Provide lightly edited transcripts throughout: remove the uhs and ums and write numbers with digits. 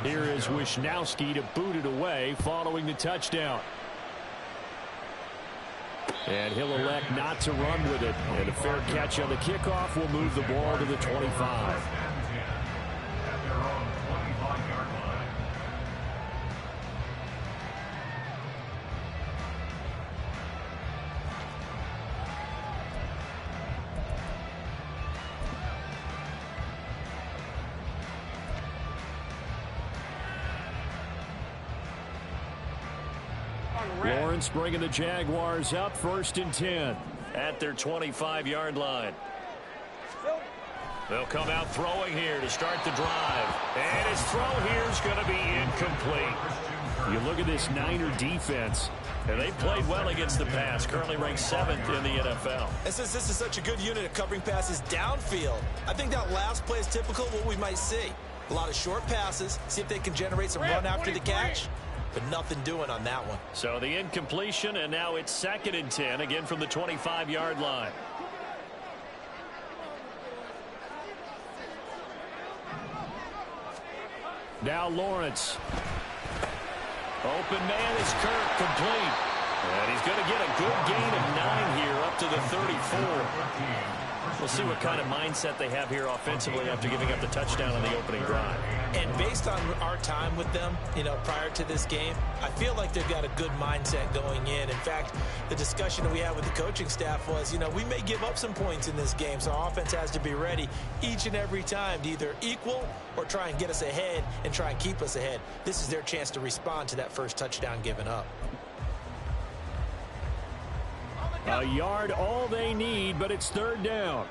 Here is Wisnowski to boot it away following the touchdown. And he'll elect not to run with it. And a fair catch on the kickoff will move the ball to the 25. Lawrence bringing the Jaguars up 1st and 10 at their 25-yard line. They'll come out throwing here to start the drive. And his throw here is going to be incomplete. You look at this Niner defense, and they played well against the pass, currently ranked 7th in the NFL. And since this is such a good unit of covering passes downfield, I think that last play is typical of what we might see. A lot of short passes, see if they can generate some run after the catch. But nothing doing on that one. So the incompletion, and now it's 2nd and 10, again from the 25-yard line. Now Lawrence. Open man is Kirk, complete. And he's going to get a good gain of 9 here up to the 34. We'll see what kind of mindset they have here offensively after giving up the touchdown on the opening drive. And based on our time with them, prior to this game, I feel like they've got a good mindset going in. In fact, the discussion that we had with the coaching staff was, we may give up some points in this game, so our offense has to be ready each and every time to either equal or try and get us ahead and try and keep us ahead. This is their chance to respond to that first touchdown given up. A yard all they need, but it's 3rd down.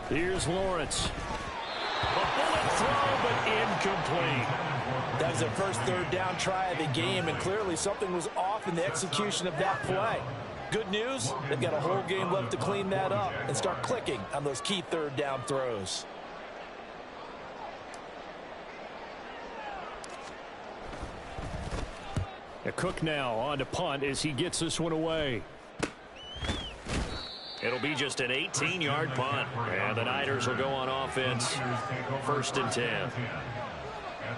Here's Lawrence. A bullet throw, but incomplete. That was their first 3rd down try of the game, and clearly something was off in the execution of that play. Good news, they've got a whole game left to clean that up and start clicking on those key 3rd down throws. Cook now on to punt as he gets this one away. It'll be just an 18-yard punt. And the Niners will go on offense. 1st and 10. At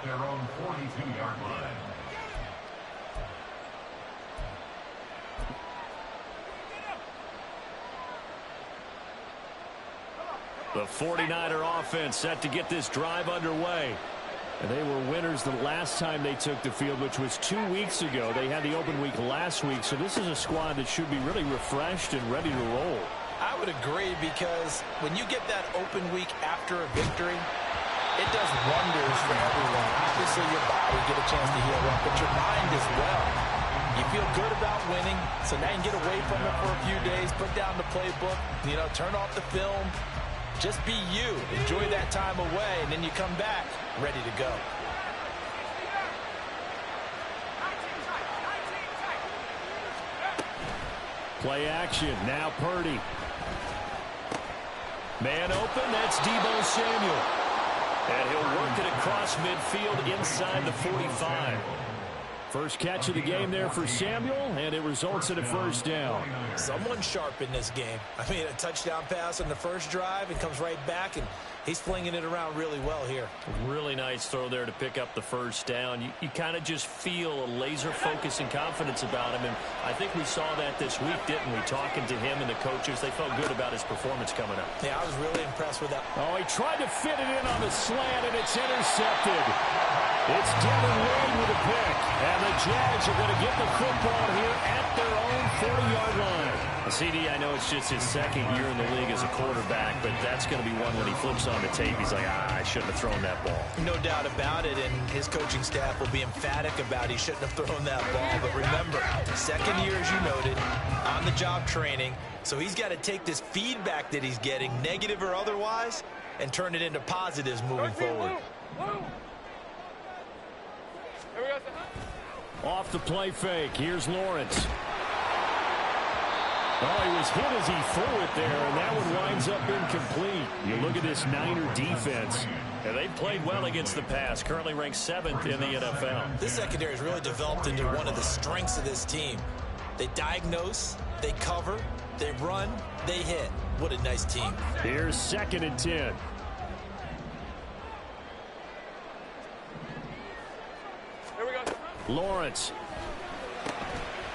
their own 42-yard line. The 49er offense set to get this drive underway. And they were winners the last time they took the field, which was 2 weeks ago. They had the open week last week, so this is a squad that should be really refreshed and ready to roll. I would agree, because when you get that open week after a victory, it does wonders for everyone. Obviously, your body get a chance to heal up, but your mind as well. You feel good about winning, so now you can get away from it for a few days, put down the playbook, turn off the film. Just be you. Enjoy that time away, and then you come back ready to go. Play action. Now Purdy. Man open. That's Deebo Samuel. And he'll work it across midfield inside the 45. First catch of the game there for Samuel, and it results in a 1st down. Someone sharp in this game. I mean, a touchdown pass on the first drive and comes right back, and he's flinging it around really well here. Really nice throw there to pick up the 1st down. You kind of just feel a laser focus and confidence about him, and I think we saw that this week, didn't we? Talking to him and the coaches, they felt good about his performance coming up. Yeah, I was really impressed with that. Oh, he tried to fit it in on the slant, and it's intercepted. It's Devin Lloyd with a pick, and the Jags are going to get the football here at their own 40-yard line. CD, I know it's just his 2nd year in the league as a quarterback, but that's going to be one when he flips on the tape. He's like, I shouldn't have thrown that ball. No doubt about it, and his coaching staff will be emphatic about he shouldn't have thrown that ball. But remember, 2nd year, as you noted, on-the-job training, so he's got to take this feedback that he's getting, negative or otherwise, and turn it into positives moving forward. Off the play fake. Here's Lawrence. Oh, he was hit as he threw it there, and that one winds up incomplete. You look at this Niner defense. And they played well against the pass, currently ranked 7th in the NFL. This secondary has really developed into one of the strengths of this team. They diagnose, they cover, they run, they hit. What a nice team. Here's 2nd and 10. Lawrence.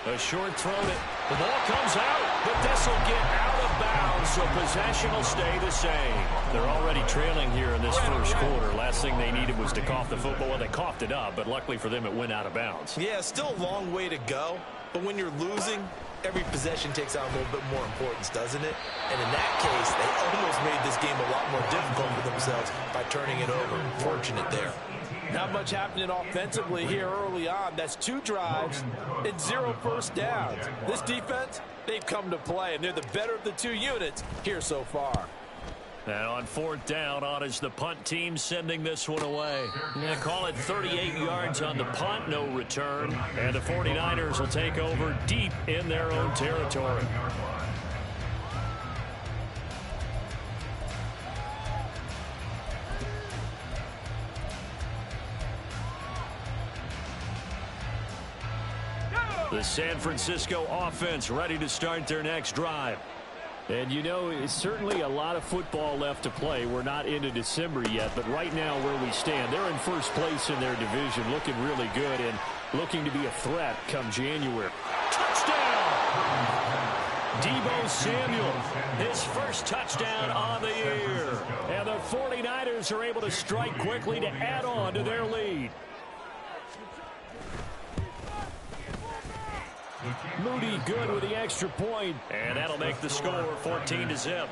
A short throw. The ball comes out, but this will get out of bounds, so possession will stay the same. They're already trailing here in this first quarter. Last thing they needed was to cough the football. Well, they coughed it up, but luckily for them, it went out of bounds. Yeah, still a long way to go, but when you're losing, every possession takes on a little bit more importance, doesn't it? And in that case, they almost made this game a lot more difficult for themselves by turning it over. Fortunate there. Not much happening offensively here early on. That's 2 drives and 0 first downs. This defense, they've come to play, and they're the better of the 2 units here so far. And on 4th down, on is the punt team sending this one away. Yeah, call it 38 yards on the punt, no return. And the 49ers will take over deep in their own territory. The San Francisco offense ready to start their next drive. And, you know, it's certainly a lot of football left to play. We're not into December yet, but right now where we stand, they're in first place in their division, looking really good and looking to be a threat come January. Touchdown! Deebo Samuel, his first touchdown on the year. And the 49ers are able to strike quickly to add on to their lead. Moody good with the extra point, and that'll make the score 14-0.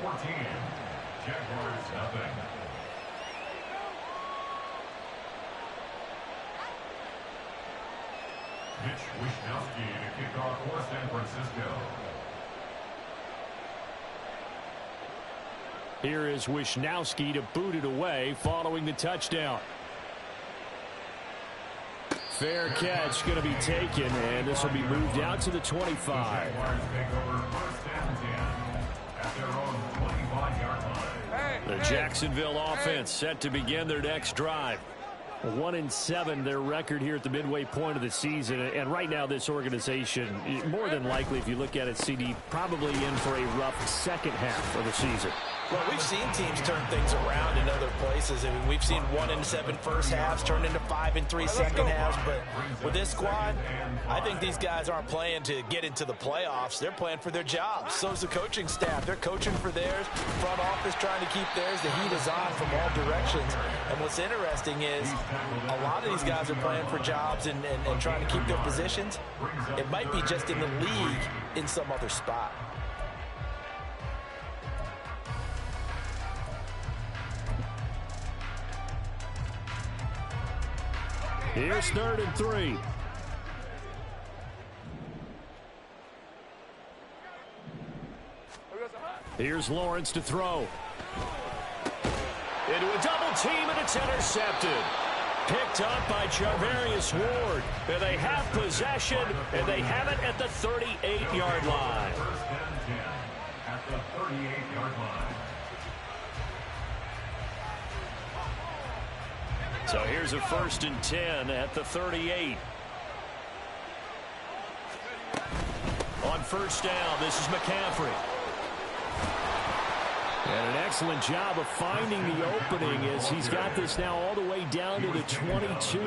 Mitch Wishnowsky to kick off for San Francisco. Here is Wishnowsky to boot it away following the touchdown. Fair catch going to be taken, and this will be moved out to the 25. The Jacksonville offense set to begin their next drive. 1-7 their record here at the midway point of the season, and right now this organization, more than likely if you look at it, CD, probably in for a rough second half of the season. Well, we've seen teams turn things around in other places. I mean, we've seen 1-7 first halves turn into 5-3 second halves. But with this squad, I think these guys aren't playing to get into the playoffs. They're playing for their jobs. So's the coaching staff. They're coaching for theirs. Front office trying to keep theirs. The heat is on from all directions. And what's interesting is a lot of these guys are playing for jobs and trying to keep their positions. It might be just in the league in some other spot. Here's 3rd and 3. Here's Lawrence to throw. Into a double team, and it's intercepted. Picked up by Charvarius Ward. And they have possession, and they have it at the 38-yard line. First and 10 at the 38-yard line. So here's a 1st and 10 at the 38. On 1st down, this is McCaffrey. And an excellent job of finding the opening as he's got this now all the way down to the 22.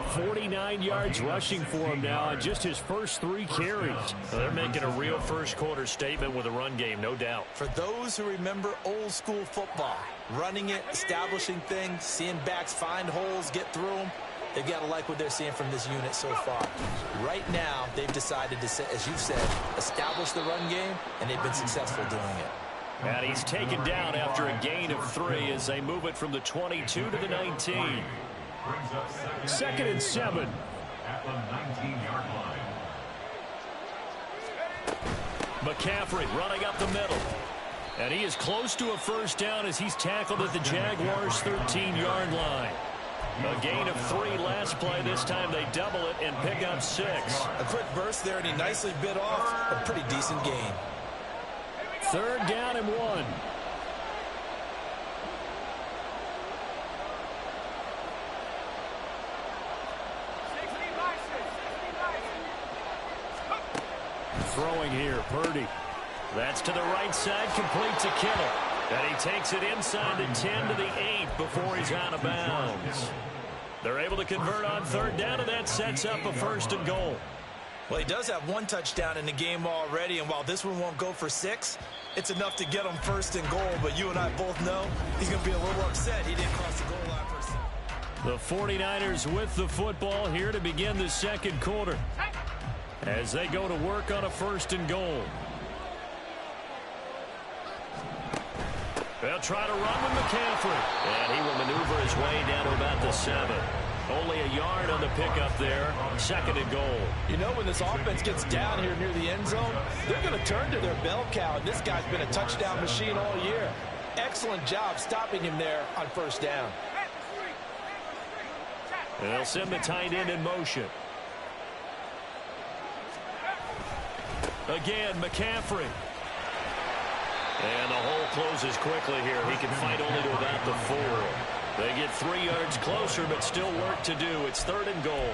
49 yards rushing for him now on just his first 3 carries. So they're making a real first quarter statement with a run game, no doubt. For those who remember old school football, running it, establishing things, seeing backs find holes, get through them, they've got to like what they're seeing from this unit so far. Right now, they've decided to, as you've said, establish the run game, and they've been successful doing it. And he's taken down after a gain of 3 as they move it from the 22 to the 19. 2nd and 7. At the 19-yard line. McCaffrey running up the middle. And he is close to a first down as he's tackled at the Jaguars' 13-yard line. A gain of 3 last play. This time they double it and pick up 6. A quick burst there, and he nicely bit off a pretty decent gain. 3rd down and 1. throwing here. Purdy. That's to the right side, complete to Kittle. And he takes it inside the 10 to the 8 before he's out of bounds. They're able to convert on third down, and that sets up a 1st and goal. Well, he does have one touchdown in the game already, and while this one won't go for 6, it's enough to get him 1st and goal. But you and I both know he's going to be a little upset he didn't cross the goal line for a second. The 49ers with the football here to begin the second quarter as they go to work on a 1st and goal. They'll try to run with McCaffrey. And he will maneuver his way down to about the 7. Only a yard on the pickup there. 2nd and goal. You know, when this offense gets down here near the end zone, they're going to turn to their bell cow. And this guy's been a touchdown machine all year. Excellent job stopping him there on 1st down. And they'll send the tight end in motion. Again, McCaffrey. And the hole closes quickly here. He can fight only to about the 4. They get 3 yards closer, but still work to do. It's 3rd and goal.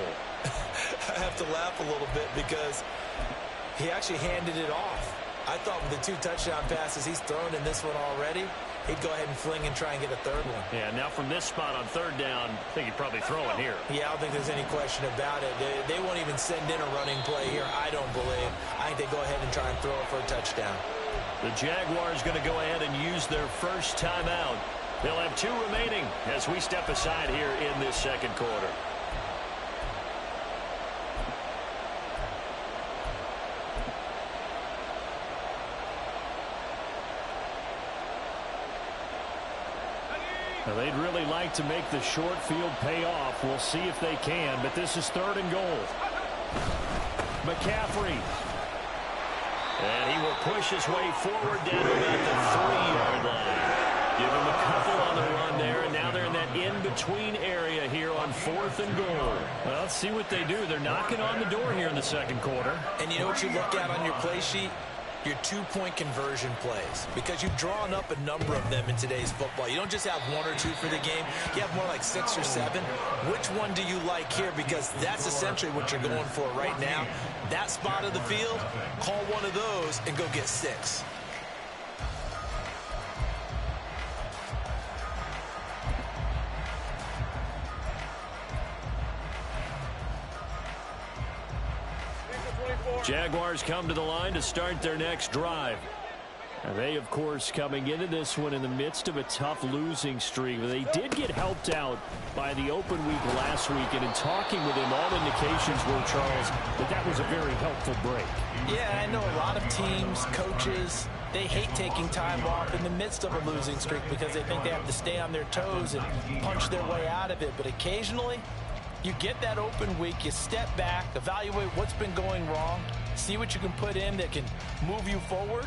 I have to laugh a little bit because he actually handed it off. I thought with the 2 touchdown passes he's thrown in this one already, he'd go ahead and fling and try and get a 3rd one. Yeah, now from this spot on 3rd down, I think he'd probably throw it here. Yeah, I don't think there's any question about it. They won't even send in a running play here, I don't believe. I think they go ahead and try and throw it for a touchdown. The Jaguars going to go ahead and use their first timeout. They'll have 2 remaining as we step aside here in this second quarter. Now they'd really like to make the short field pay off. We'll see if they can, but this is 3rd and goal. McCaffrey. And he will push his way forward down to about the 3-yard line. Give him a couple on the run there, and now they're in that in-between area here on 4th and goal. Well, let's see what they do. They're knocking on the door here in the second quarter. And you know what you look at on your play sheet? Your 2-point conversion plays, because you've drawn up a number of them in today's football. You don't just have 1 or 2 for the game. You have more like 6 or 7. Which one do you like here? Because that's essentially what you're going for right now. That spot of the field, call one of those and go get 6. Jaguars come to the line to start their next drive. And they, of course, coming into this one in the midst of a tough losing streak. They did get helped out by the open week last week, and in talking with him, all indications were, Charles, that was a very helpful break. Yeah, I know a lot of teams, coaches, they hate taking time off in the midst of a losing streak because they think they have to stay on their toes and punch their way out of it. But occasionally, you get that open week, you step back, evaluate what's been going wrong, see what you can put in that can move you forward,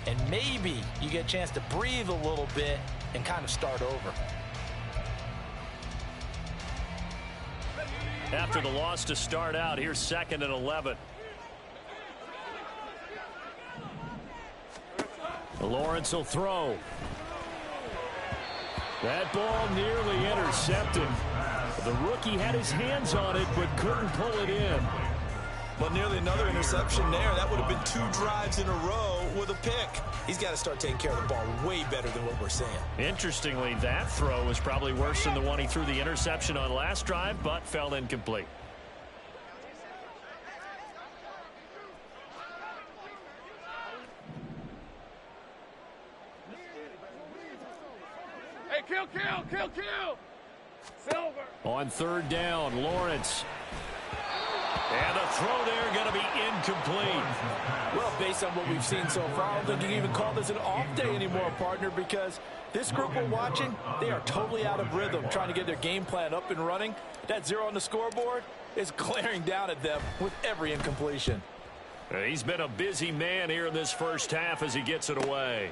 and maybe you get a chance to breathe a little bit and kind of start over. After the loss to start out, here's 2nd and 11. Lawrence will throw. That ball nearly intercepted. The rookie had his hands on it, but couldn't pull it in. Well, nearly another interception there. That would have been 2 drives in a row with a pick. He's got to start taking care of the ball way better than what we're seeing. Interestingly, that throw was probably worse than the one he threw the interception on last drive, but fell incomplete. Hey, kill. Silver. On 3rd down, Lawrence. And the throw there going to be incomplete. Well, based on what we've seen so far, I don't think you can even call this an off day anymore, partner, because this group we're watching, they are totally out of rhythm, trying to get their game plan up and running. That 0 on the scoreboard is glaring down at them with every incompletion. He's been a busy man here in this first half as he gets it away.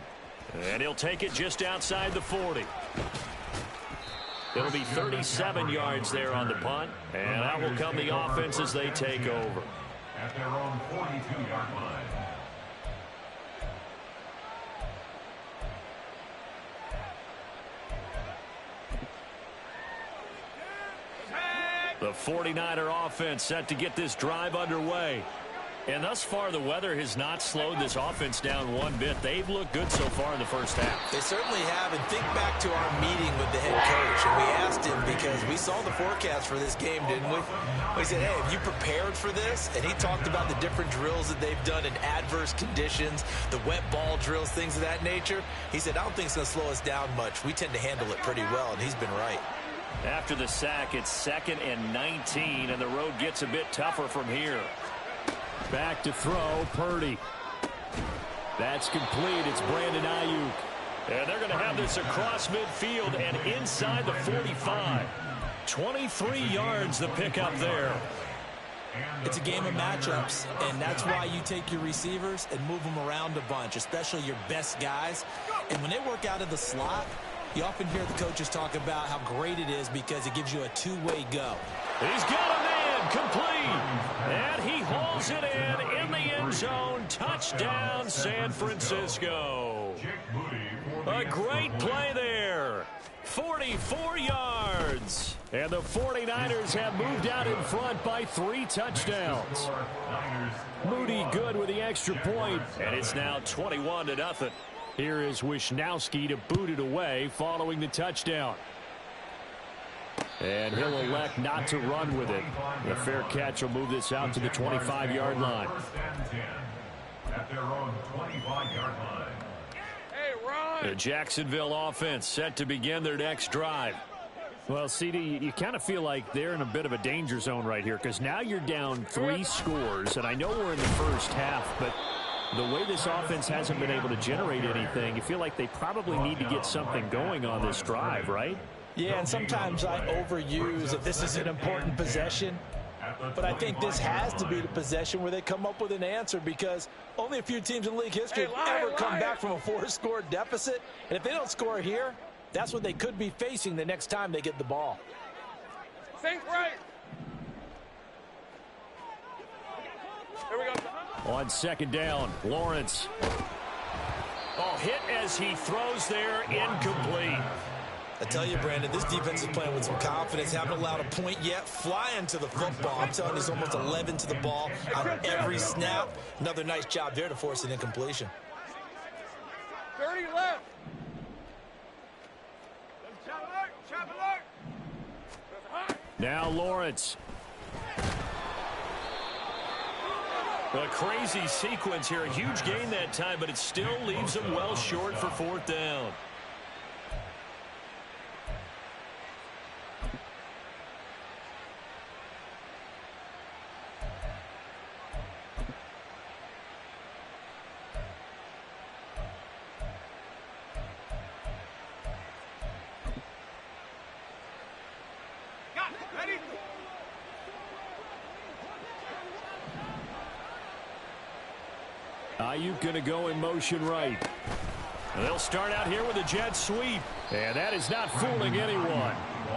And he'll take it just outside the 40. It'll be 37 yards there on the punt, and out will come the offense as they take over. At their own 42-yard line. The 49er offense set to get this drive underway. And thus far, the weather has not slowed this offense down one bit. They've looked good so far in the first half. They certainly have. And think back to our meeting with the head coach. And we asked him, because we saw the forecast for this game, didn't we? We said, hey, have you prepared for this? And he talked about the different drills that they've done in adverse conditions, the wet ball drills, things of that nature. He said, I don't think it's going to slow us down much. We tend to handle it pretty well, and he's been right. After the sack, it's 2nd and 19, and the road gets a bit tougher from here. Back to throw, Purdy. That's complete. It's Brandon Ayuk. And they're going to have this across midfield and inside the 45. 23 yards the pickup there. It's a game of matchups, and that's why you take your receivers and move them around a bunch, especially your best guys. And when they work out of the slot, you often hear the coaches talk about how great it is because it gives you a two-way go. He's got a man complete, and he hauls it in the end zone. Touchdown, San Francisco. A great play there. 44 yards. And the 49ers have moved out in front by 3 touchdowns. Moody good with the extra point, and it's now 21-0. Here is Wisnowski to boot it away following the touchdown. And he'll elect not to run with it. The fair catch will move this out to the 25-yard line. At their own 25-yard line. The Jacksonville offense set to begin their next drive. Well, CD, you kind of feel like they're in a bit of a danger zone right here because now you're down 3 scores, and I know we're in the first half, but the way this offense hasn't been able to generate anything, you feel like they probably need to get something going on this drive, right? Yeah, and sometimes I overuse if this is an important possession. But I think this has to be the possession where they come up with an answer because only a few teams in league history have ever come back from a 4-score deficit. And if they don't score here, that's what they could be facing the next time they get the ball. Think right. Here we go. On 2nd down, Lawrence. Oh, hit as he throws there, incomplete. I tell you, Brandon, this defense is playing with some confidence. Haven't allowed a point yet. Flying to the football. I'm telling you, it's almost 11 to the ball on every snap. Another nice job there to force an incompletion. 30 left. Now Lawrence. A crazy sequence here. A huge gain that time, but it still leaves them well short for 4th down. Ayuk going to go in motion right. They'll start out here with a jet sweep. And that is not fooling anyone.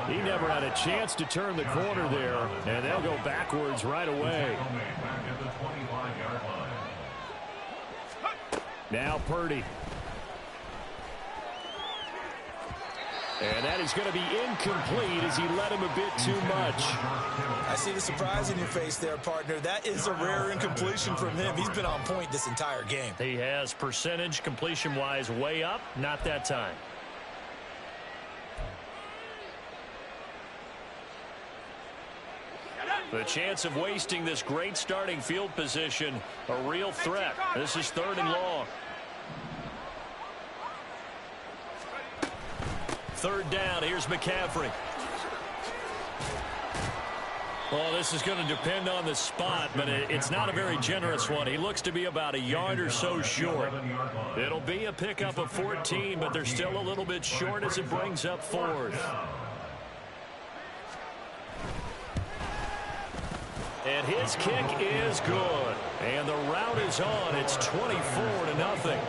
He never had a chance to turn the corner there. And they'll go backwards right away. Now Purdy. And that is going to be incomplete as he led him a bit too much. I see the surprise in your face there, partner. That is a rare incompletion from him. He's been on point this entire game. He has percentage completion-wise way up. Not that time. The chance of wasting this great starting field position, a real threat. This is 3rd and long. 3rd down. Here's McCaffrey. Well, this is going to depend on the spot, but it's not a very generous one. He looks to be about a yard or so short. It'll be a pickup of 14, but they're still a little bit short as it brings up 4th. And his kick is good. And the route is on. It's 24-0.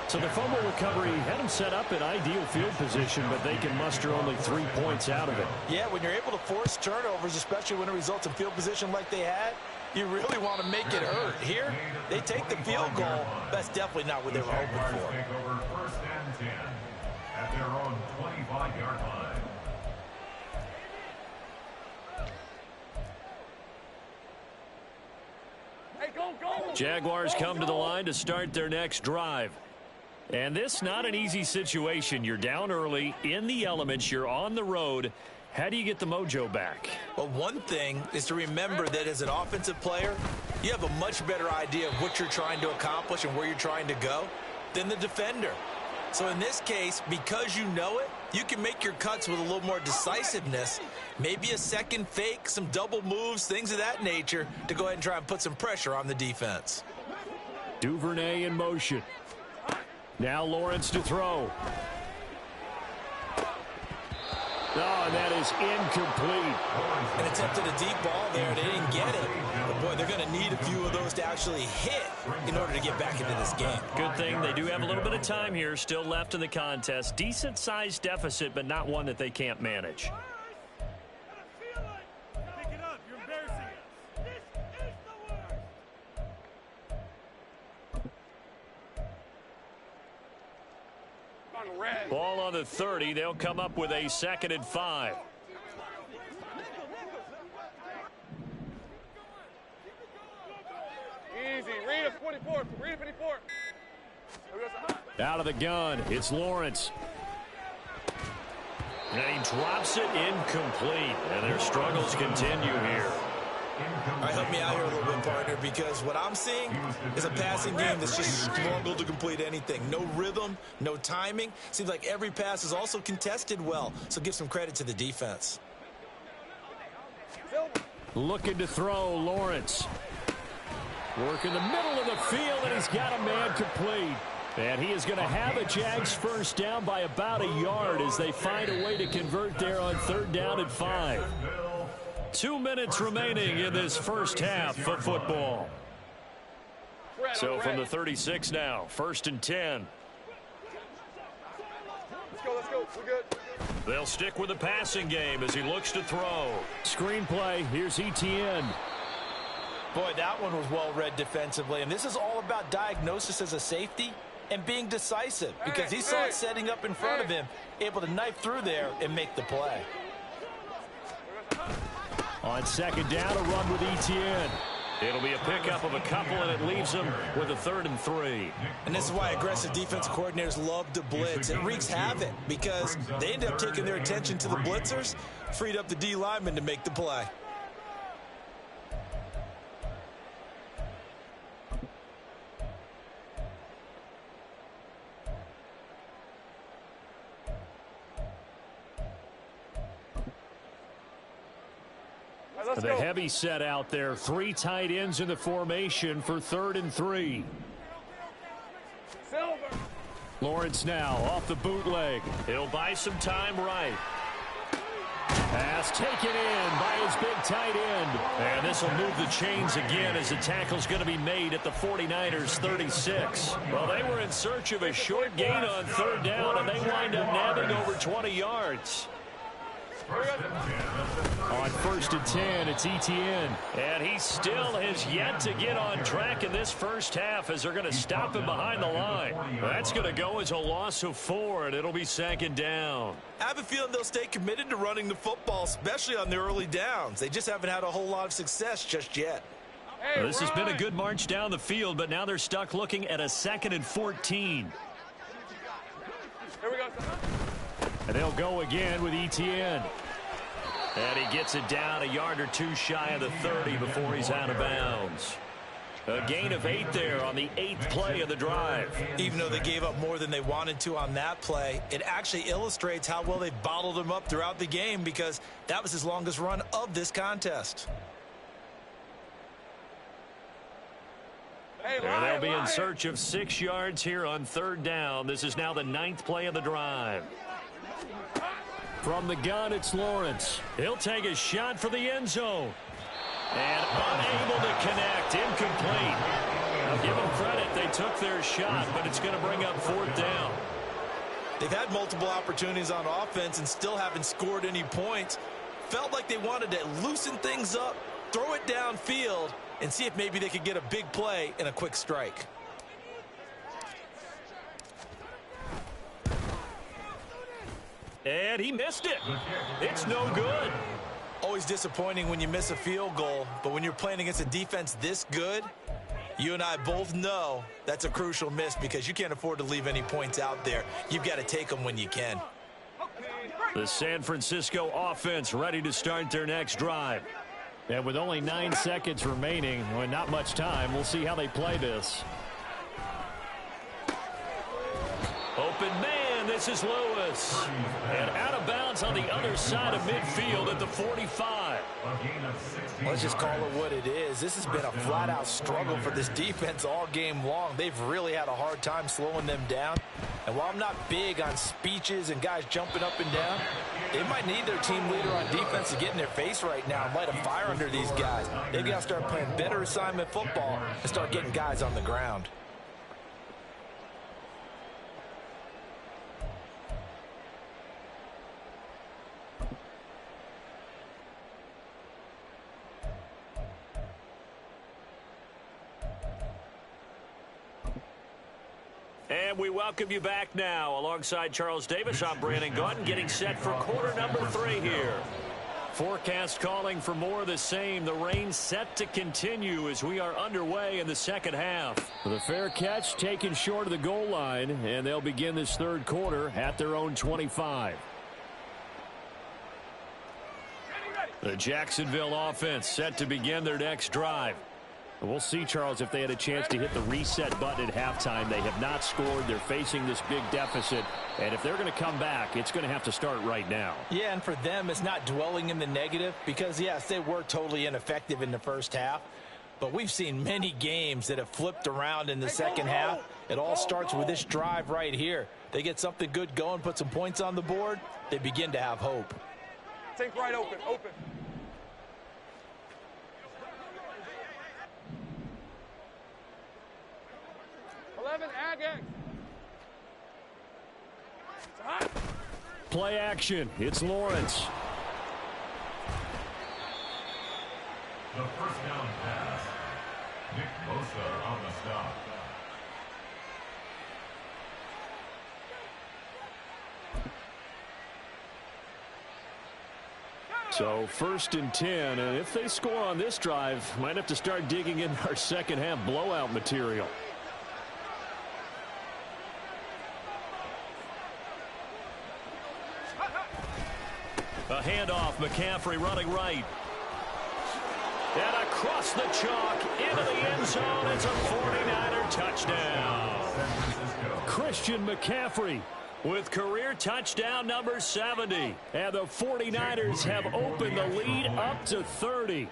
So the fumble recovery had them set up in ideal field position, but they can muster only 3 points out of it. Yeah, when you're able to force turnovers, especially when it results in field position like they had, you really want to make it hurt. Here, they take the field goal. That's definitely not what they were hoping for. First and 10 at their own 25-yard line. Hey, go, go. Jaguars come to the line to start their next drive. And this not an easy situation. You're down early, in the elements, you're on the road. How do you get the mojo back? Well, one thing is to remember that as an offensive player, you have a much better idea of what you're trying to accomplish and where you're trying to go than the defender. So in this case, because you know it, you can make your cuts with a little more decisiveness, maybe a second fake, some double moves, things of that nature, to go ahead and try and put some pressure on the defense. Duvernay in motion. Now Lawrence to throw. Oh, and that is incomplete. An attempt at a deep ball there. They didn't get it. But, boy, they're going to need a few of those to actually hit in order to get back into this game. Good thing they do have a little bit of time here still left in the contest. Decent-sized deficit, but not one that they can't manage. Ball on the 30. They'll come up with a 2nd and 5. Easy. Read a 24. Read a 54. Out of the gun. It's Lawrence. And he drops it incomplete. And their struggles continue here. All right, help me out here a little bit, partner, because what I'm seeing is a passing game that's just struggled to complete anything. No rhythm, no timing. Seems like every pass is also contested well, so give some credit to the defense. Looking to throw, Lawrence. Work in the middle of the field, and he's got a man complete. And he is going to have a Jags first down by about a yard as they find a way to convert there on 3rd down and 5. 2 minutes remaining in this first half of football. So from the 36 now, 1st and 10. Let's go. We're good. They'll stick with the passing game as he looks to throw. Screenplay, here's Etienne. Boy, that one was well read defensively, and this is all about diagnosis as a safety and being decisive because he saw it setting up in front of him, able to knife through there and make the play. On 2nd down, a run with Etienne. It'll be a pickup of a couple, and it leaves them with a 3rd and 3. And this is why aggressive defensive coordinators love to blitz. It wreaks havoc because they end up taking their attention to the blitzers, freed up the D lineman to make the play. The heavy set out there. 3 tight ends in the formation for 3rd and 3. Silver. Lawrence now off the bootleg. He'll buy some time right. Pass taken in by his big tight end. And this will move the chains again as the tackle's going to be made at the 49ers 36. Well, they were in search of a short gain on 3rd down, and they wind up nabbing over 20 yards. On 1st and 10, it's Etienne. And he still has yet to get on track in this first half as they're going to stop him behind the line. That's going to go as a loss of 4, and it'll be 2nd down. I have a feeling they'll stay committed to running the football, especially on the early downs. They just haven't had a whole lot of success just yet. Well, this has been a good march down the field, but now they're stuck looking at a 2nd and 14. Here we go. And they'll go again with Etienne. And he gets it down a yard or 2 shy of the 30 before he's out of bounds. A gain of 8 there on the 8th play of the drive. Even though they gave up more than they wanted to on that play, it actually illustrates how well they bottled him up throughout the game because that was his longest run of this contest. Hey, They'll be in search of 6 yards here on 3rd down. This is now the 9th play of the drive. From the gun, it's Lawrence. He'll take a shot for the end zone. And unable to connect. Incomplete. I'll give them credit. They took their shot, but it's going to bring up 4th down. They've had multiple opportunities on offense and still haven't scored any points. Felt like they wanted to loosen things up, throw it downfield, and see if maybe they could get a big play and a quick strike. And he missed it. It's no good. Always disappointing when you miss a field goal, but when you're playing against a defense this good, You and I both know that's a crucial miss because you can't afford to leave any points out there. You've got to take them when you can. The San Francisco offense ready to start their next drive. And with only 9 seconds remaining, well, not much time, we'll see how they play this. Open man, this is Lewis. And out of bounds on the other side of midfield at the 45. Let's just call it what it is. This has been a flat-out struggle for this defense all game long. They've really had a hard time slowing them down. And while I'm not big on speeches and guys jumping up and down, they might need their team leader on defense to get in their face right now and light a fire under these guys. They've got to start playing better assignment football and start getting guys on the ground. And we welcome you back now. Alongside Charles Davis, I'm Brandon Gaudin, getting set for quarter number 3 here. Forecast calling for more of the same. The rain set to continue as we are underway in the second half. The fair catch taken short of the goal line, and they'll begin this third quarter at their own 25. The Jacksonville offense set to begin their next drive. We'll see, Charles, if they had a chance to hit the reset button at halftime. They have not scored. They're facing this big deficit. And if they're going to come back, it's going to have to start right now. Yeah, and for them, it's not dwelling in the negative because, yes, they were totally ineffective in the first half. But we've seen many games that have flipped around in the second half. It all starts with this drive right here. They get something good going, put some points on the board, they begin to have hope. Take right open, open. Play action. It's Lawrence. The first down pass. Nick Bosa on the stop. So 1st and 10, and if they score on this drive, might have to start digging in our second half blowout material. A handoff, McCaffrey running right. And across the chalk into the end zone. It's a 49er touchdown. Christian McCaffrey with career touchdown number 70. And the 49ers have opened the lead up to 30.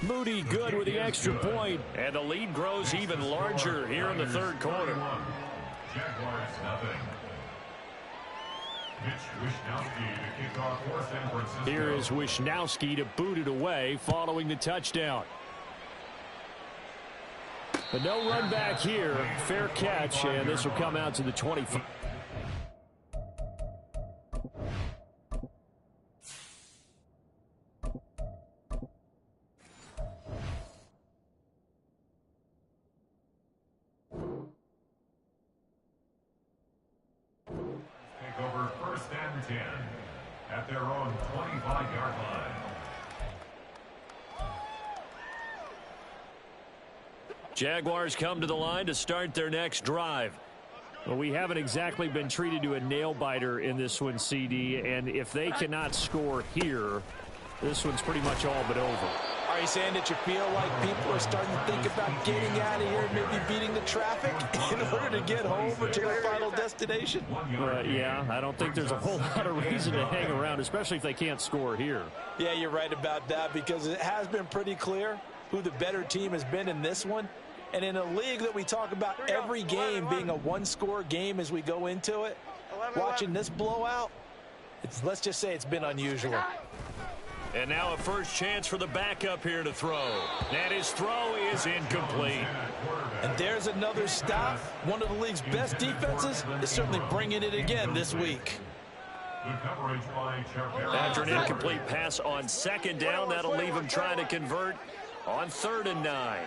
Moody good with the extra point. And the lead grows even larger here in the third quarter. Jaguars nothing. Here is Wishnowski to boot it away following the touchdown. But no run back here. Fair catch, and this will come out to the 25. Over 1st and 10 at their own 25-yard line. Jaguars come to the line to start their next drive. Well, we haven't exactly been treated to a nail-biter in this one, CD, and if they cannot score here, this one's pretty much all but over. Are you saying that you feel like people are starting to think about getting out of here, maybe beating the traffic in order to get home or to their final destination? Yeah, I don't think there's a whole lot of reason to hang around, especially if they can't score here. Yeah, you're right about that because it has been pretty clear who the better team has been in this one. And in a league that we talk about every game being a one-score game as we go into it, watching this blowout, let's just say it's been unusual. And now a first chance for the backup here to throw. And his throw is incomplete. And there's another stop. One of the league's best defenses is certainly bringing it again this week. After an incomplete pass on 2nd down, that'll leave him trying to convert on 3rd and 9.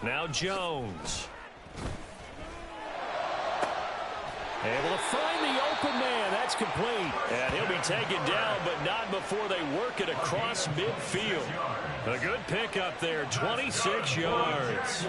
Now Jones. Able to find the open man. That's complete. And he'll be taken down, but not before they work it across midfield. A good pickup there, 26 yards.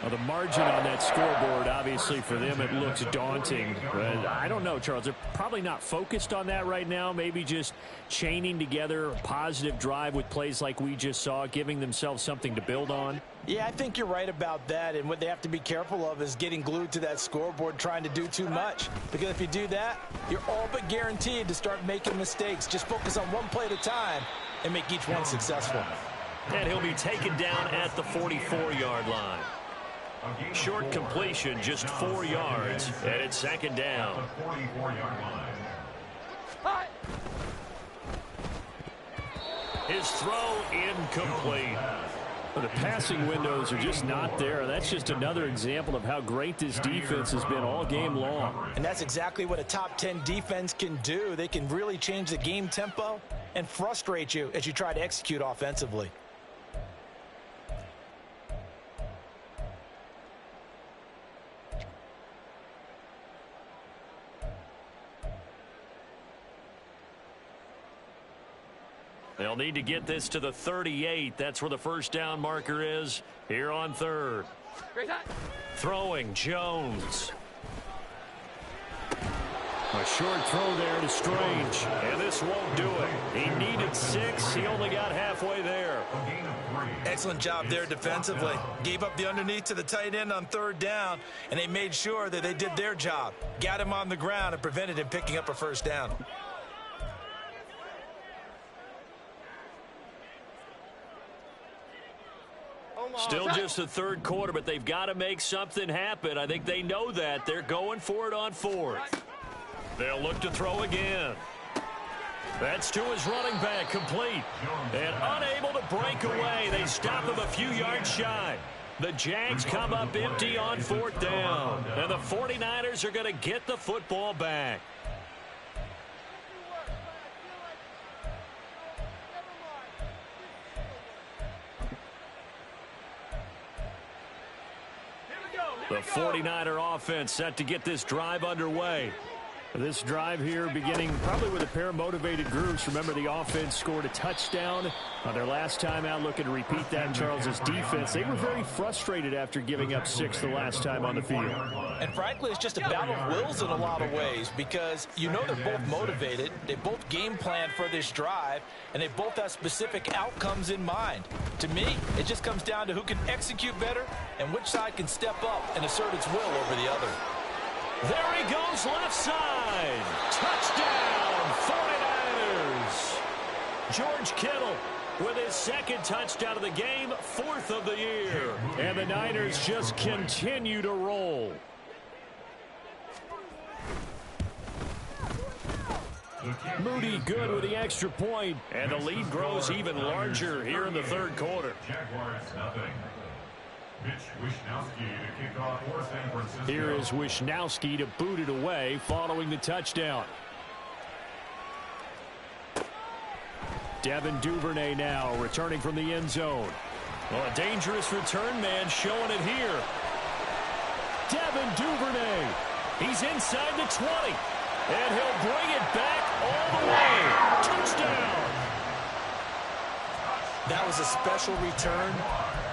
Well, the margin on that scoreboard, obviously, for them, it looks daunting. But I don't know, Charles. They're probably not focused on that right now. Maybe just chaining together a positive drive with plays like we just saw, giving themselves something to build on. Yeah, I think you're right about that. And what they have to be careful of is getting glued to that scoreboard trying to do too much. Because if you do that, you're all but guaranteed to start making mistakes. Just focus on one play at a time and make each one successful. And he'll be taken down at the 44-yard line. Short completion, just 4 yards, and it's second down. His throw incomplete. Well, the passing windows are just not there. That's just another example of how great this defense has been all game long. And that's exactly what a top 10 defense can do. They can really change the game tempo and frustrate you as you try to execute offensively. They'll need to get this to the 38. That's where the first down marker is here on third. Throwing, Jones. A short throw there to Strange, and this won't do it. He needed 6. He only got halfway there. Excellent job there defensively. Gave up the underneath to the tight end on third down, and they made sure that they did their job. Got him on the ground and prevented him picking up a first down. Still just the third quarter, but they've got to make something happen. I think they know that. They're going for it on fourth. They'll look to throw again. That's to his running back, complete. And unable to break away. They stop him a few yards shy. The Jags come up empty on fourth down. And the 49ers are going to get the football back. The 49er offense set to get this drive underway. This drive here beginning probably with a pair of motivated groups. Remember, the offense scored a touchdown on their last time out. Looking to repeat that in Charles's defense. They were very frustrated after giving up 6 the last time on the field. And frankly, it's just a battle of wills in a lot of ways because you know they're both motivated. They both game plan for this drive, and they both have specific outcomes in mind. To me, it just comes down to who can execute better and which side can step up and assert its will over the other. There he goes, left side. Touchdown, 49ers. George Kittle with his second touchdown of the game, 4th of the year. And the Niners just continue to roll. Moody good with the extra point, and the lead grows even larger here in the third quarter. Jaguars nothing. Mitch Wishnowsky to kick off for San Francisco. Here is Wishnowsky to boot it away following the touchdown. Devin Duvernay now returning from the end zone. Well, a dangerous return man showing it here. Devin Duvernay. He's inside the 20. And he'll bring it back all the way. Touchdown. That was a special return,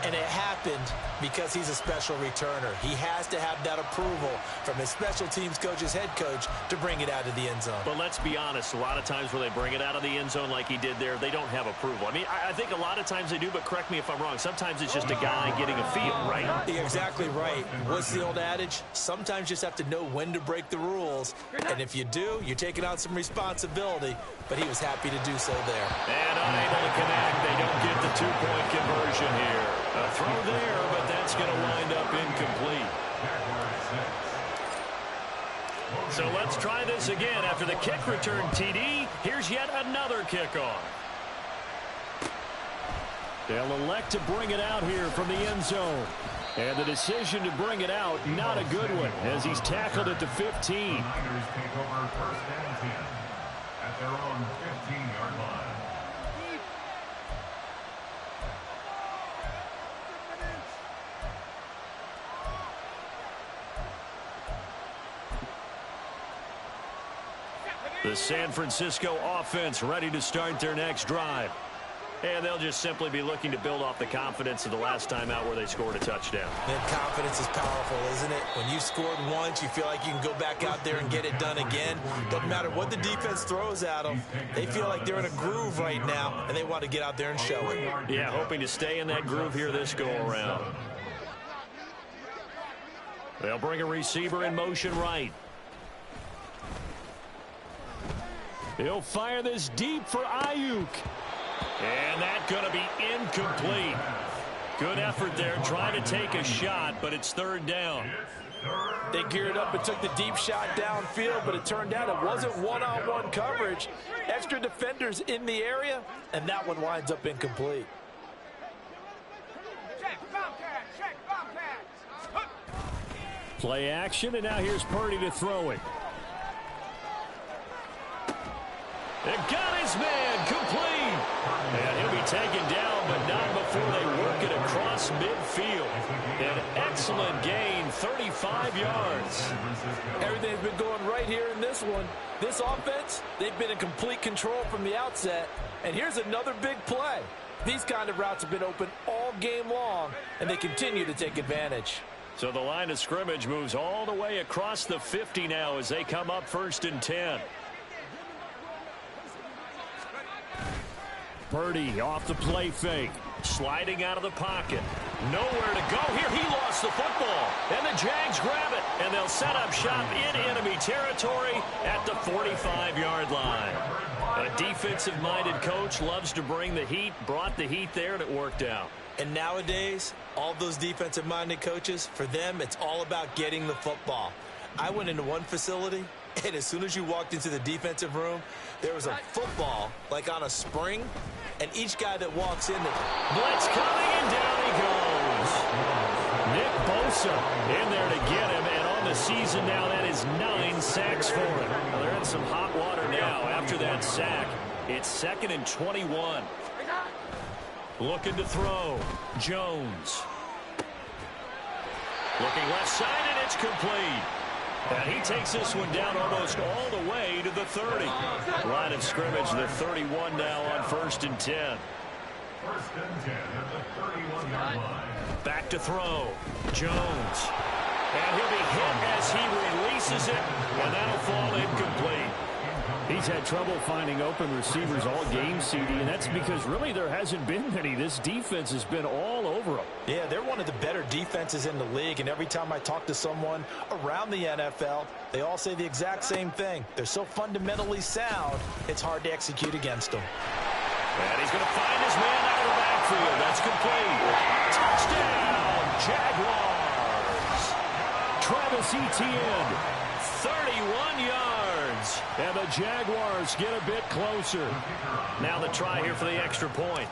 and it happened because he's a special returner. He has to have that approval from his special teams coach's head coach to bring it out of the end zone. But let's be honest, a lot of times when they bring it out of the end zone like he did there, they don't have approval. I mean, I think a lot of times they do, but correct me if I'm wrong. Sometimes it's just a guy getting a feel, right? You're exactly right. What's the old adage? Sometimes you just have to know when to break the rules. And if you do, you're taking on some responsibility. But he was happy to do so there. And unable to connect. They don't get the two-point conversion here. A throw there, but that's going to wind up incomplete. So let's try this again. After the kick return TD, here's yet another kickoff. They'll elect to bring it out here from the end zone. And the decision to bring it out, not a good one, as he's tackled at the 15. Niners take over first and 10 at their own 15-yard line. The San Francisco offense ready to start their next drive. And they'll just simply be looking to build off the confidence of the last time out where they scored a touchdown. And confidence is powerful, isn't it? When you scored once, you feel like you can go back out there and get it done again. Doesn't matter what the defense throws at them. They feel like they're in a groove right now, and they want to get out there and show it. Yeah, hoping to stay in that groove here this go-around. They'll bring a receiver in motion right. He'll fire this deep for Ayuk. And that's going to be incomplete. Good effort there trying to take a shot, but it's third down. They geared up and took the deep shot downfield, but it turned out it wasn't one-on-one coverage. Extra defenders in the area, and that one winds up incomplete. Play action, and now here's Purdy to throw it. It got his man complete. And he'll be taken down, but not before they work it across midfield. An excellent gain, 35 yards. Everything's been going right here in this one. This offense, they've been in complete control from the outset. And here's another big play. These kind of routes have been open all game long, and they continue to take advantage. So the line of scrimmage moves all the way across the 50 now as they come up 1st and 10. Purdy off the play fake. Sliding out of the pocket. Nowhere to go here. He lost the football. And the Jags grab it. And they'll set up shop in enemy territory at the 45-yard line. A defensive-minded coach loves to bring the heat. Brought the heat there, and it worked out. And nowadays, all those defensive-minded coaches, for them, it's all about getting the football. I went into one facility, and as soon as you walked into the defensive room, there was a football, like on a spring, and each guy that walks in there. Blitz coming, and down he goes. Nick Bosa in there to get him, and on the season now, that is 9 sacks for him. Well, they're in some hot water now after that sack. It's 2nd and 21. Looking to throw. Jones. Looking left side, and it's complete. And he takes this one down almost all the way to the 30. Line of scrimmage, the 31 now on 1st and 10. 1st and 10 at the 31-yard line. Back to throw. Jones. And he'll be hit as he releases it, and that'll fall incomplete. He's had trouble finding open receivers all game, CD, and that's because really there hasn't been many. This defense has been all over them. Yeah, they're one of the better defenses in the league, and every time I talk to someone around the NFL, they all say the exact same thing. They're so fundamentally sound, it's hard to execute against them. And he's going to find his man out of the backfield. That's complete. Touchdown, Jaguars. Travis Etienne, 31 yards. And the Jaguars get a bit closer. Now the try here for the extra point.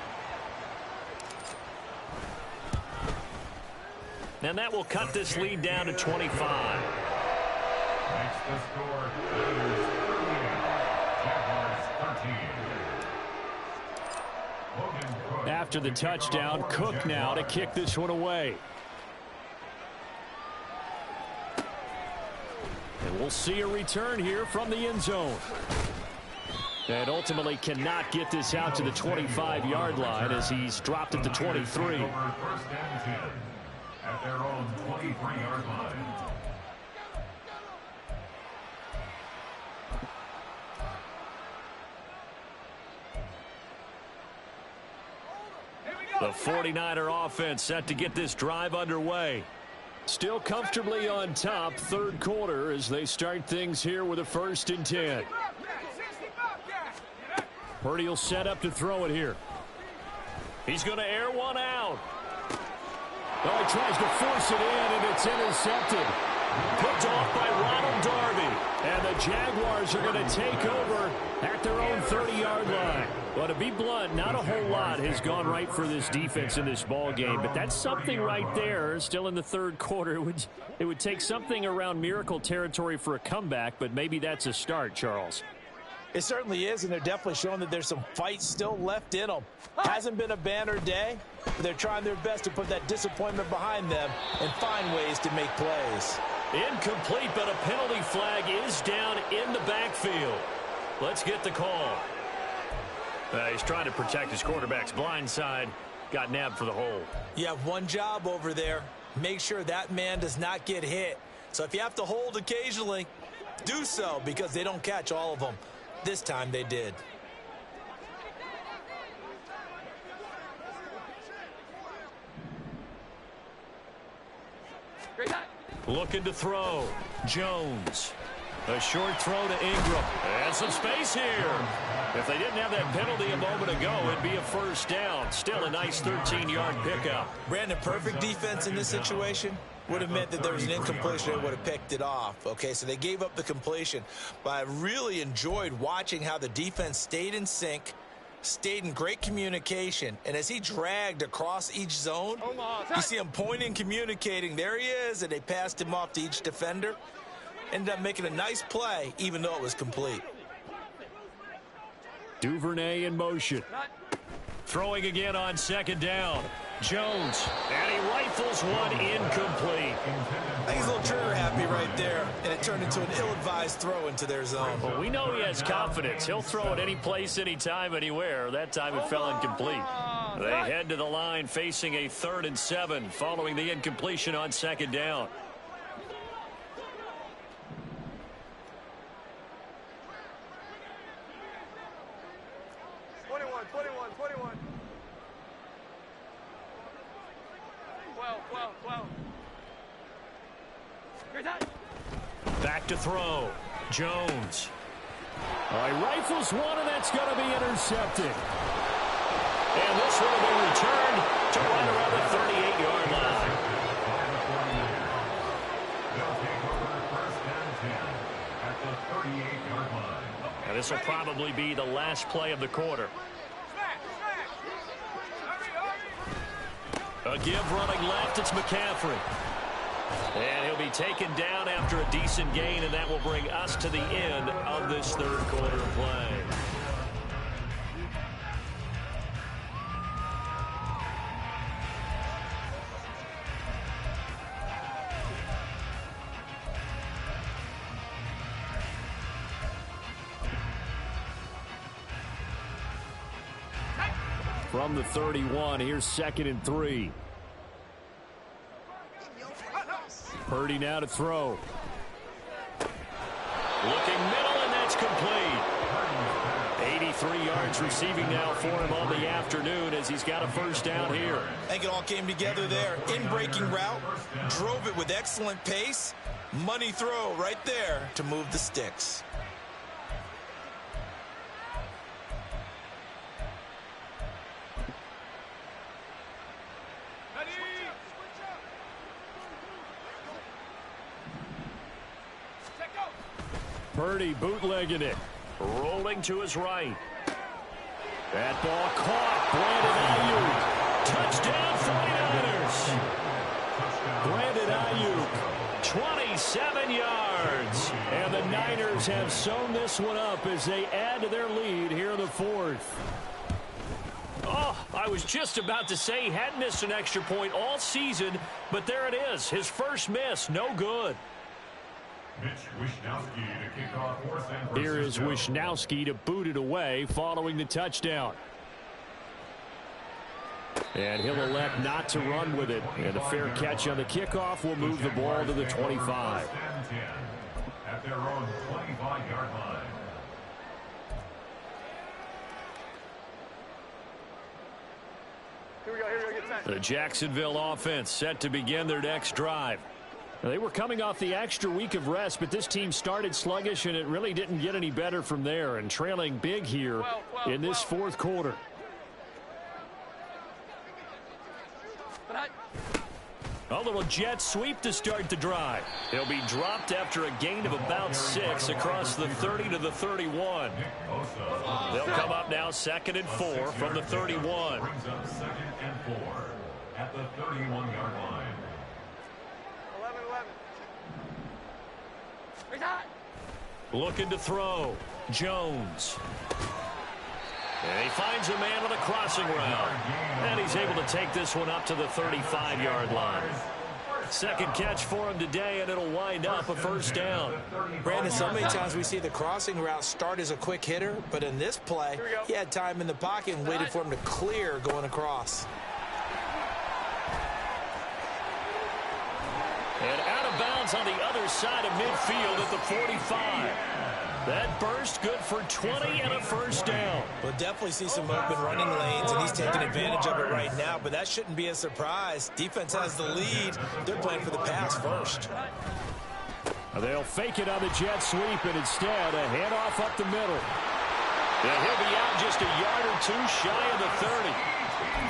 And that will cut this lead down to 25. Makes the score Raiders 38, Jaguars 13. After the touchdown, Cook now to kick this one away. And we'll see a return here from the end zone. And ultimately cannot get this out to the 25-yard line as he's dropped at the 23. 1st and 10 at their own 23-yard line. The 49er offense set to get this drive underway. Still comfortably on top, 3rd quarter as they start things here with a 1st and 10. Purdy will set up to throw it here. He's going to air one out. Oh, he tries to force it in, and it's intercepted. Picked off by Ronald Darby. And the Jaguars are going to take over at their own 30-yard line. Well, to be blunt, not a whole lot has gone right for this defense in this ball game, but that's something right there. Still in the 3rd quarter, it would take something around miracle territory for a comeback, but maybe that's a start, Charles. It certainly is, and they're definitely showing that there's some fight still left in them. Hasn't been a banner day, but they're trying their best to put that disappointment behind them and find ways to make plays. Incomplete, but a penalty flag is down in the backfield. Let's get the call. He's trying to protect his quarterback's blind side. Got nabbed for the hole. You have one job over there. Make sure that man does not get hit. So if you have to hold occasionally, do so, because they don't catch all of them. This time they did. Looking to throw. Jones. A short throw to Ingram. And some space here. If they didn't have that penalty a moment ago, it'd be a first down. Still a nice 13-yard pickup. Brandon, perfect defense in this situation would have meant that there was an incompletion. They would have picked it off. Okay, so they gave up the completion. But I really enjoyed watching how the defense stayed in sync, stayed in great communication, and as he dragged across each zone, you see him pointing, communicating. There he is, and they passed him off to each defender. Ended up making a nice play, even though it was complete. Duvernay in motion. Throwing again on second down. Jones, and he rifles one incomplete. I think he's a little trigger happy right there, and it turned into an ill-advised throw into their zone. Well, we know he has confidence. He'll throw it any place, anytime, anywhere. That time it fell incomplete. They head to the line facing a 3rd and 7 following the incompletion on second down. Back to throw. Jones. He rifles one, and that's going to be intercepted. And this will be returned to right around the 38-yard line. They'll take over first and 10 at the 38-yard line. And this will probably be the last play of the quarter. A give running left. It's McCaffrey. And he'll be taken down after a decent gain, and that will bring us to the end of this third quarter of play. From the 31, here's 2nd and 3. Purdy now to throw. Looking middle, and that's complete. 83 yards receiving now for him on the afternoon as he's got a first down here. I think it all came together there. In-breaking route, drove it with excellent pace. Money throw right there to move the sticks. Purdy bootlegging it. Rolling to his right. That ball caught. Brandon Ayuk. Brandon Ayuk, 27 yards. And the Niners have sewn this one up as they add to their lead here in the 4th. Oh, I was just about to say he hadn't missed an extra point all season, but there it is. His first miss, no good. Here is Wishnowsky to boot it away following the touchdown. And he'll elect not to run with it. And a fair catch on the kickoff will move the ball to the 25. At their own 25-yard line. Here we go, get set. The Jacksonville offense set to begin their next drive. They were coming off the extra week of rest, but this team started sluggish, and it really didn't get any better from there, and trailing big here in this 4th quarter. A little jet sweep to start the drive. He'll be dropped after a gain of about 6 across the 30 to the 31. They'll come up now 2nd and 4 from the 31. Brings up 2nd and 4 at the 31-yard line. 11. Looking to throw. Jones. And he finds a man on a crossing route. And he's able to take this one up to the 35-yard line. Second catch for him today, and it'll wind up a first down. Brandon, so many times we see the crossing route start as a quick hitter, but in this play, he had time in the pocket and waited for him to clear going across. And out of bounds on the other side of midfield at the 45. That burst good for 20 and a first down. We'll definitely see some open running lanes, and he's taking advantage of it right now, but that shouldn't be a surprise. Defense has the lead. They're playing for the pass first. They'll fake it on the jet sweep, and instead a handoff up the middle. And he'll be out just a yard or two shy of the 30.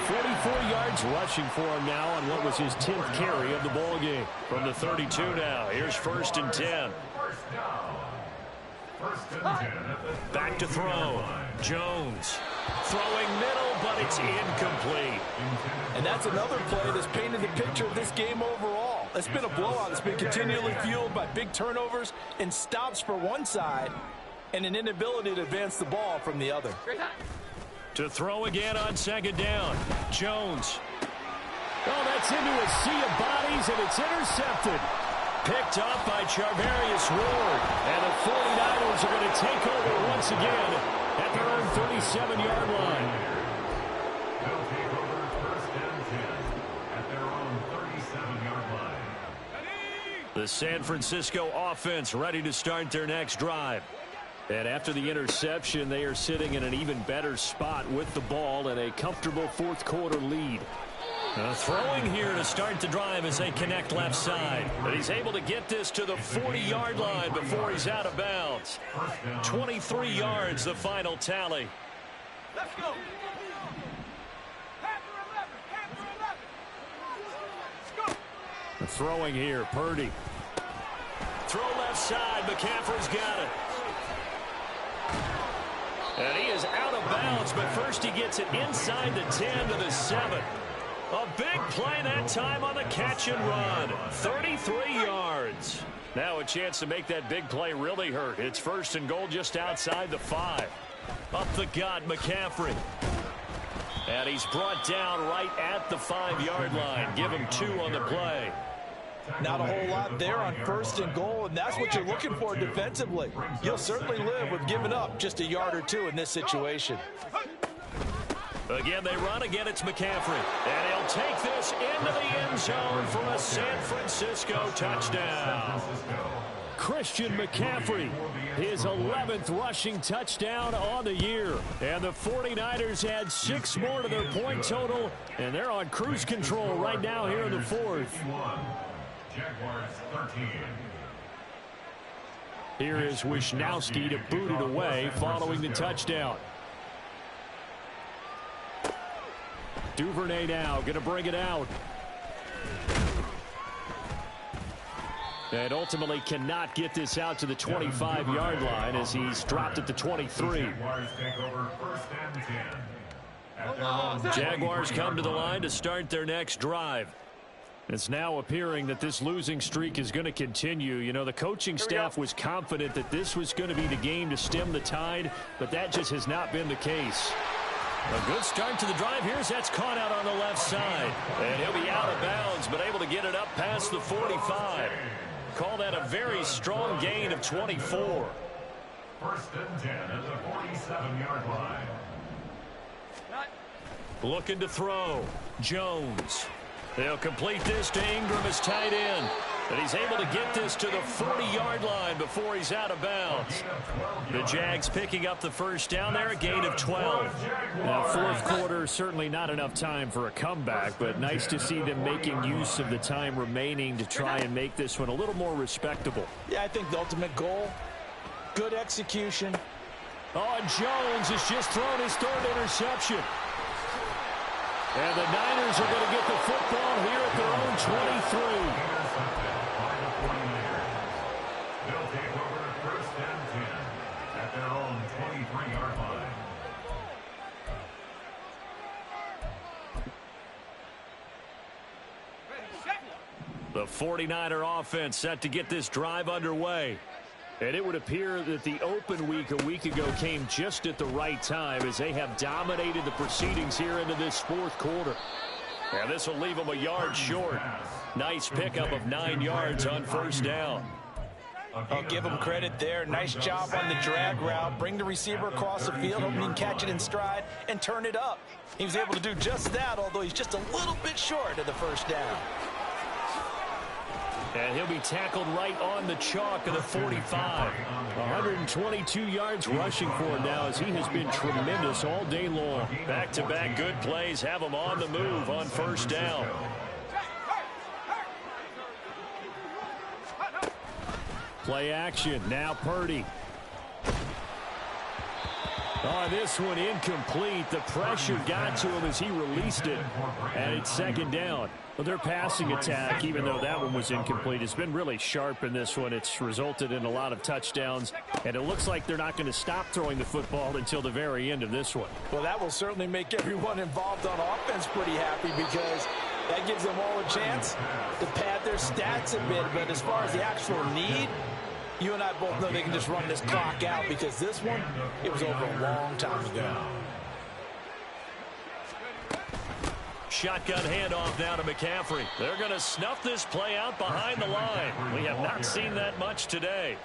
44 yards rushing for him now on what was his 10th carry of the ball game. From the 32 now, here's 1st and 10. Back to throw. Jones throwing middle, but it's incomplete. And that's another play that's painted the picture of this game overall. It's been a blowout. It's been continually fueled by big turnovers and stops for one side and an inability to advance the ball from the other. To throw again on 2nd down. Jones. Oh, that's into a sea of bodies, and it's intercepted. Picked up by Charvarius Ward. And the 49ers are going to take over once again at their own 37-yard line. They'll take over 1st and 10 at their own 37-yard line. The San Francisco offense ready to start their next drive. And after the interception, they are sitting in an even better spot with the ball and a comfortable 4th quarter lead. Throwing here to start the drive as they connect left side. But he's able to get this to the 40-yard line before he's out of bounds. 23 yards, the final tally. Let's go. Throwing here, Purdy. Throw left side, McCaffrey's got it. And he is out of bounds, but first he gets it inside the 10 to the 7. A big play that time on the catch and run. 33 yards. Now a chance to make that big play really hurt. It's 1st and goal just outside the 5. Up the gut, McCaffrey. And he's brought down right at the 5-yard line. Give him 2 on the play. Not a whole lot there on 1st and goal, and that's what you're looking for defensively. You'll certainly live with giving up just a yard or 2 in this situation. Again, they run. Again, it's McCaffrey. And he'll take this into the end zone for a San Francisco touchdown. Christian McCaffrey, his 11th rushing touchdown on the year. And the 49ers add 6 more to their point total, and they're on cruise control right now here in the 4th. Jaguars 13. Here is Wisnowski to boot it away following the touchdown. Duvernay now going to bring it out. And ultimately cannot get this out to the 25-yard line as he's dropped at the 23. Jaguars take over 1st and 10. Jaguars come to the line to start their next drive. It's now appearing that this losing streak is going to continue. You know, the coaching staff was confident that this was going to be the game to stem the tide, but that just has not been the case. A good start to the drive. Here's that's caught out on the left side. And he'll be out of bounds, but able to get it up past the 45. Call that a very strong gain of 24. 1st and 10 at the 47-yard line. Looking to throw. Jones. They'll complete this to Ingram as tight end. And he's able to get this to the 40-yard line before he's out of bounds. The Jags picking up the first down there, a gain of 12. Now, 4th quarter, certainly not enough time for a comeback, but nice to see them making use of the time remaining to try and make this one a little more respectable. Yeah, I think the ultimate goal, good execution. Oh, and Jones has just thrown his 3rd interception. And the Niners are going to get the football here at their own 23. They'll take over 1st and 10 at their own 23-yard line. The 49er offense set to get this drive underway. And it would appear that the open week a week ago came just at the right time as they have dominated the proceedings here into this 4th quarter. And this will leave him a yard short. Nice pickup of 9 yards on first down. I'll give him credit there. Nice job on the drag route. Bring the receiver across the field, hoping he can catch it in stride and turn it up. He was able to do just that, although he's just a little bit short of the first down. And he'll be tackled right on the chalk of the 45. 122 yards rushing for him now, as he has been tremendous all day long. Back-to-back good plays have him on the move on first down. Play action. Now Purdy. Oh, this one incomplete. The pressure got to him as he released it. And it's second down. Well, their passing attack, even though that one was incomplete, has been really sharp in this one. It's resulted in a lot of touchdowns, and it looks like they're not going to stop throwing the football until the very end of this one. Well, that will certainly make everyone involved on offense pretty happy, because that gives them all a chance to pad their stats a bit. But as far as the actual need, you and I both know they can just run this clock out, because this one, it was over a long time ago. Shotgun handoff now to McCaffrey. They're going to snuff this play out behind the line. We have not seen that much today.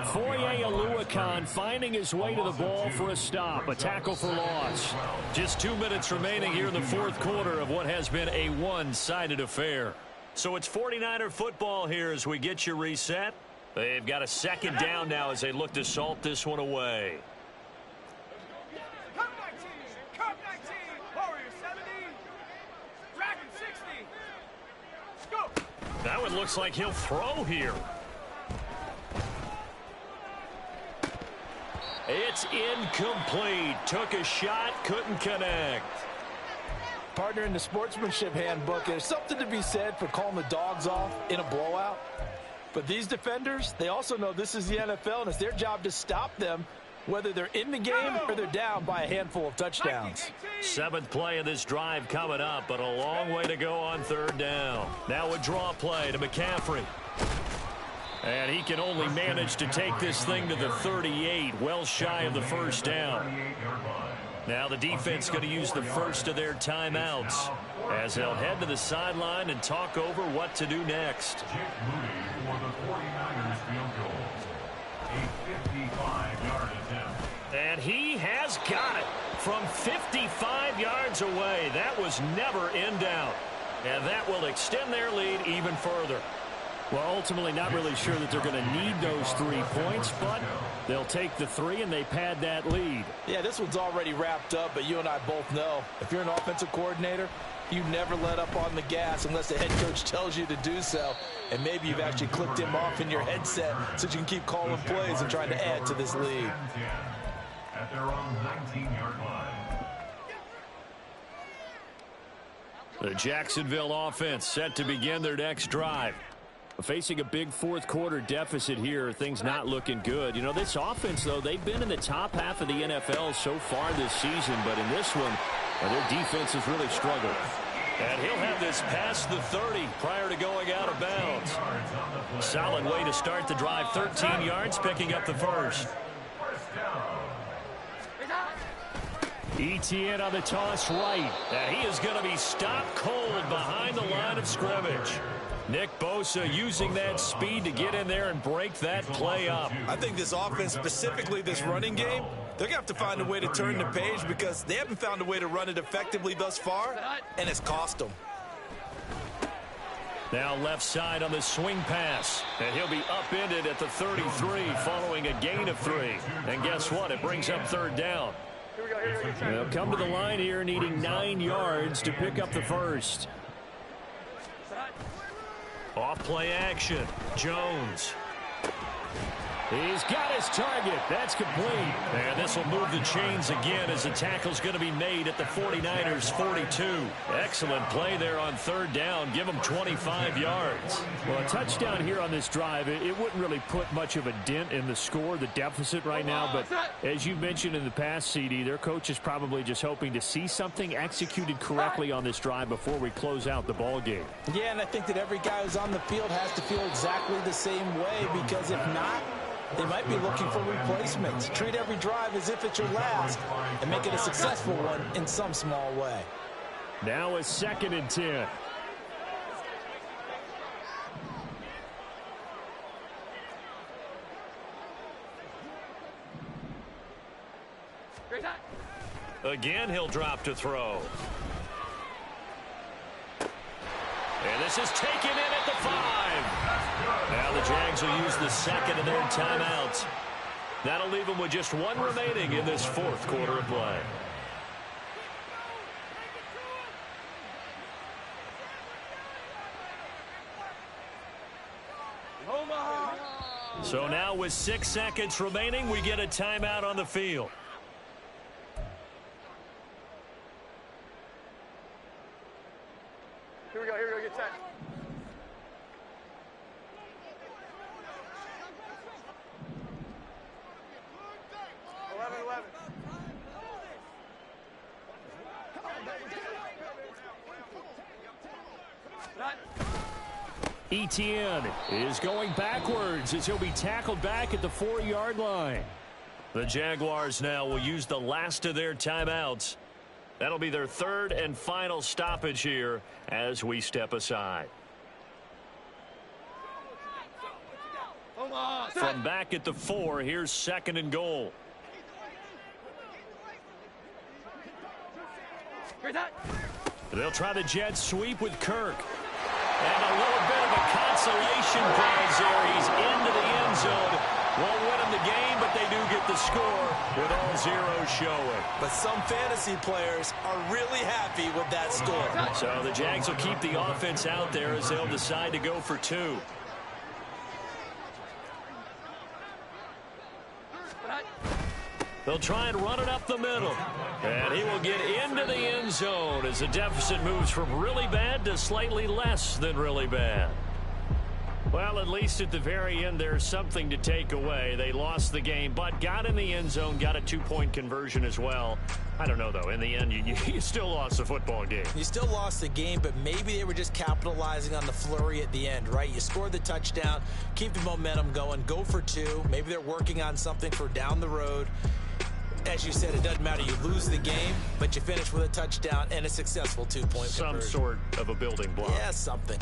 Foye Oluokun finding his way to the ball for a stop. A tackle for loss. Just 2 minutes remaining here in the fourth quarter of what has been a one-sided affair. So it's 49er football here as we get you reset. They've got a second down now as they look to salt this one away. That one looks like he'll throw here. It's incomplete. Took a shot, couldn't connect. Partner, in the sportsmanship handbook, there's something to be said for calling the dogs off in a blowout. But these defenders, they also know this is the NFL, and it's their job to stop them, whether they're in the game or they're down by a handful of touchdowns. 7th play of this drive coming up, but a long way to go on third down. Now a draw play to McCaffrey. And he can only manage to take this thing to the 38, well shy of the first down. Now the defense going to use the first of their timeouts as they'll head to the sideline and talk over what to do next. Jake Moody for the 49ers field goal. A 55-yard attempt. And he has got it from 55 yards away. That was never in doubt. And that will extend their lead even further. Well, ultimately not really sure that they're going to need those 3 points, but they'll take the 3 and they pad that lead. Yeah, this one's already wrapped up, but you and I both know if you're an offensive coordinator, you never let up on the gas unless the head coach tells you to do so. And maybe you've actually clicked him off in your headset so you can keep calling plays and trying to add to this lead. At their own 19-yard line. The Jacksonville offense set to begin their next drive. Facing a big fourth quarter deficit here, things not looking good. You know, this offense, though, they've been in the top half of the NFL so far this season, but in this one, their defense has really struggled. And he'll have this past the 30 prior to going out of bounds. Solid way to start the drive. 13 yards, picking up the first. Etienne on the toss right. And he is going to be stopped cold behind the line of scrimmage. Nick Bosa using that speed to get in there and break that play up. I think this offense, specifically this running game, they're going to have to find a way to turn the page because they haven't found a way to run it effectively thus far, and it's cost them. Now left side on the swing pass, and he'll be upended at the 33 following a gain of 3. And guess what? It brings up third down. They'll come to the line here needing 9 yards to pick up the first. Off play action. Jones. He's got his target. That's complete. And this will move the chains again as the tackle's going to be made at the 49ers 42. Excellent play there on third down. Give them 25 yards. Well, a touchdown here on this drive, it wouldn't really put much of a dent in the score, the deficit right now. But as you mentioned in the past, CD, their coach is probably just hoping to see something executed correctly on this drive before we close out the ball game. Yeah, and I think that every guy who's on the field has to feel exactly the same way, because if not, they might be looking for replacements. Treat every drive as if it's your last and make it a successful one in some small way. Now a 2nd and 10. Again, he'll drop to throw. And this is taken in at the 5. Now the Jags will use the 2nd of their timeouts. That'll leave them with just 1 remaining in this 4th quarter of play. So now with 6 seconds remaining, we get a timeout on the field. Here we go, get set. Etienne is going backwards as he'll be tackled back at the 4-yard line. The Jaguars now will use the last of their timeouts. That'll be their 3rd and final stoppage here as we step aside. From back at the 4, here's 2nd and goal. They'll try the jet sweep with Kirk. And a little bit of a consolation prize there. He's into the end zone. Won't win him the game, but they do get the score with all zeros showing. But some fantasy players are really happy with that score. So the Jags will keep the offense out there as they'll decide to go for 2. They'll try and run it up the middle. And he will get into the end zone as the deficit moves from really bad to slightly less than really bad. Well, at least at the very end, there's something to take away. They lost the game, but got in the end zone, got a 2-point conversion as well. I don't know, though. In the end, you still lost the football game. You still lost the game, but maybe they were just capitalizing on the flurry at the end, right? You scored the touchdown, keep the momentum going, go for 2. Maybe they're working on something for down the road. As you said, it doesn't matter. You lose the game, but you finish with a touchdown and a successful 2-point conversion. Some sort of a building block. Yeah, something.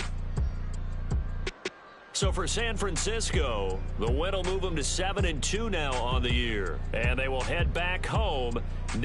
So for San Francisco, the win will move them to 7-2 now on the year. And they will head back home